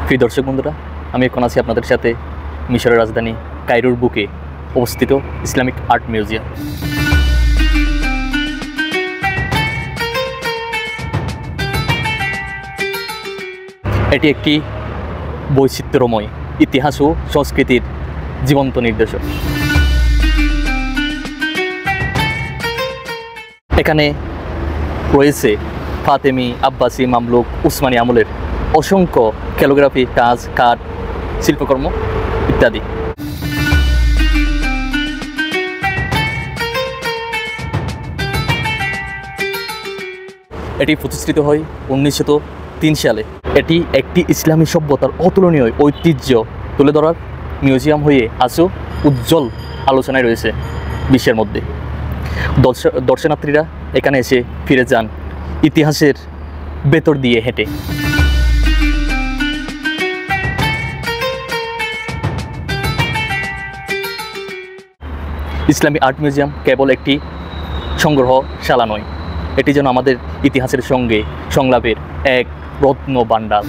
প্রিয় দর্শক বন্ধুরা, আমি এখন আছি আপনাদের সাথে মিশরের রাজধানী কায়রোর বুকে অবস্থিত ইসলামিক আর্ট মিউজিয়াম। এটি একটি বৈচিত্র্যময় ইতিহাস ও সংস্কৃতির জীবন্ত নিদর্শন। এখানে রয়েছে ফাতেমি, আব্বাসি, মামলুক, উসমানী আমলের অসংখ্য ক্যালিগ্রাফি কাজ, কাঠ, শিল্পকর্ম ইত্যাদি। এটি প্রতিষ্ঠিত হয় 1903 সালে। এটি একটি ইসলামী সভ্যতার অতুলনীয় ঐতিহ্য তুলে ধরার মিউজিয়াম হয়ে আজও উজ্জ্বল আলোচনায় রয়েছে বিশ্বের মধ্যে। দর্শনার্থীরা এখানে এসে ফিরে যান ইতিহাসের ভেতর দিয়ে হেঁটে। ইসলামী আর্ট মিউজিয়াম কেবল একটি সংগ্রহশালা নয়, এটি যেন আমাদের ইতিহাসের সঙ্গে সংলাপের এক রত্ন ভাণ্ডার।